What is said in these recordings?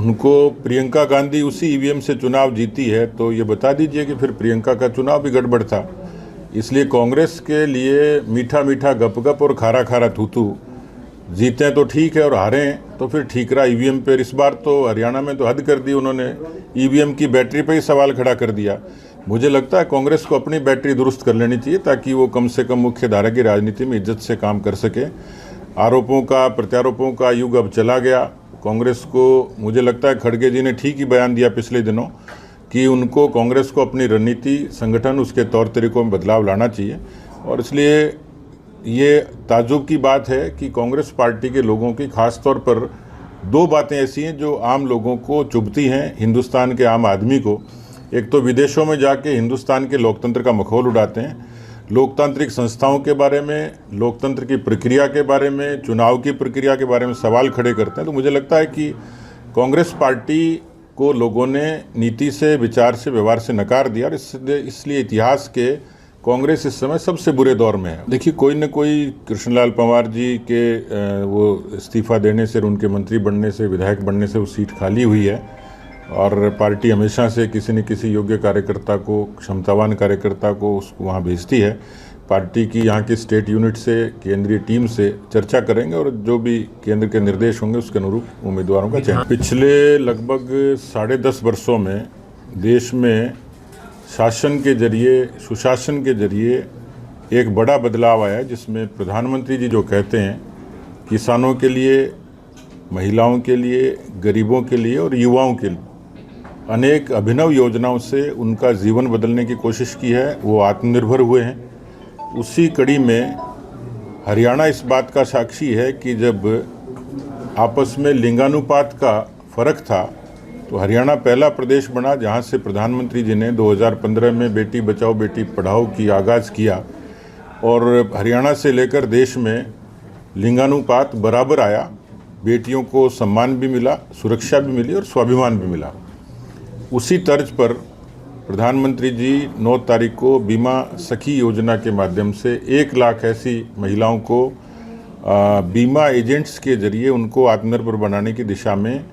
उनको प्रियंका गांधी उसी ईवीएम से चुनाव जीती है, तो ये बता दीजिए कि फिर प्रियंका का चुनाव भी गड़बड़ था। इसलिए कांग्रेस के लिए मीठा मीठा गप-गप और खारा खारा थू-थू, जीतें तो ठीक है और हारें तो फिर ठीकरा ईवीएम पर। इस बार तो हरियाणा में तो हद कर दी उन्होंने, ईवीएम की बैटरी पर ही सवाल खड़ा कर दिया। मुझे लगता है कांग्रेस को अपनी बैटरी दुरुस्त कर लेनी चाहिए ताकि वो कम से कम मुख्य धारा की राजनीति में इज्जत से काम कर सके। आरोपों का प्रत्यारोपों का युग अब चला गया। कांग्रेस को, मुझे लगता है खड़गे जी ने ठीक ही बयान दिया पिछले दिनों कि उनको, कांग्रेस को अपनी रणनीति, संगठन, उसके तौर तरीकों में बदलाव लाना चाहिए। और इसलिए ये ताज्जुब की बात है कि कांग्रेस पार्टी के लोगों की खास तौर पर दो बातें ऐसी हैं जो आम लोगों को चुभती हैं, हिंदुस्तान के आम आदमी को। एक तो विदेशों में जाके हिंदुस्तान के लोकतंत्र का मखौल उड़ाते हैं, लोकतांत्रिक संस्थाओं के बारे में, लोकतंत्र की प्रक्रिया के बारे में, चुनाव की प्रक्रिया के बारे में सवाल खड़े करते हैं। तो मुझे लगता है कि कांग्रेस पार्टी को लोगों ने नीति से, विचार से, व्यवहार से नकार दिया और इसलिए इतिहास के कांग्रेस इस समय सबसे बुरे दौर में है। देखिए, कोई न कोई, कृष्णलाल पंवार जी के वो इस्तीफा देने से, उनके मंत्री बनने से, विधायक बनने से वो सीट खाली हुई है और पार्टी हमेशा से किसी न किसी योग्य कार्यकर्ता को, क्षमतावान कार्यकर्ता को उसको वहाँ भेजती है। पार्टी की यहाँ की स्टेट यूनिट से, केंद्रीय टीम से चर्चा करेंगे और जो भी केंद्र के निर्देश होंगे उसके अनुरूप उम्मीदवारों का चयन। पिछले लगभग 10.5 वर्षों में देश में शासन के जरिए, सुशासन के जरिए एक बड़ा बदलाव आया है, जिसमें प्रधानमंत्री जी जो कहते हैं किसानों के लिए, महिलाओं के लिए, गरीबों के लिए और युवाओं के लिए अनेक अभिनव योजनाओं से उनका जीवन बदलने की कोशिश की है, वो आत्मनिर्भर हुए हैं। उसी कड़ी में हरियाणा इस बात का साक्षी है कि जब आपस में लिंगानुपात का फ़र्क था तो हरियाणा पहला प्रदेश बना जहां से प्रधानमंत्री जी ने 2015 में बेटी बचाओ बेटी पढ़ाओ की आगाज़ किया और हरियाणा से लेकर देश में लिंगानुपात बराबर आया। बेटियों को सम्मान भी मिला, सुरक्षा भी मिली और स्वाभिमान भी मिला। उसी तर्ज पर प्रधानमंत्री जी 9 तारीख को बीमा सखी योजना के माध्यम से 1 लाख ऐसी महिलाओं को बीमा एजेंट्स के जरिए उनको आत्मनिर्भर बनाने की दिशा में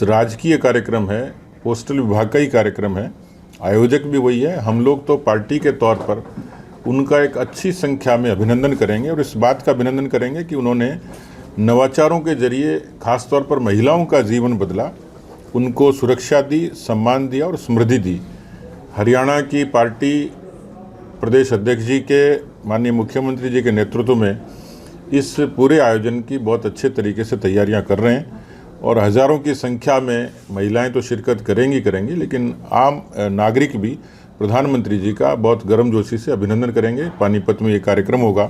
राजकीय कार्यक्रम है, पोस्टल विभाग का ही कार्यक्रम है, आयोजक भी वही है। हम लोग तो पार्टी के तौर पर उनका एक अच्छी संख्या में अभिनंदन करेंगे और इस बात का अभिनंदन करेंगे कि उन्होंने नवाचारों के जरिए खास तौर पर महिलाओं का जीवन बदला, उनको सुरक्षा दी, सम्मान दिया और समृद्धि दी। हरियाणा की पार्टी प्रदेश अध्यक्ष जी के, माननीय मुख्यमंत्री जी के नेतृत्व में इस पूरे आयोजन की बहुत अच्छे तरीके से तैयारियां कर रहे हैं और हज़ारों की संख्या में महिलाएं तो शिरकत करेंगी, लेकिन आम नागरिक भी प्रधानमंत्री जी का बहुत गर्मजोशी से अभिनंदन करेंगे। पानीपत में ये कार्यक्रम होगा।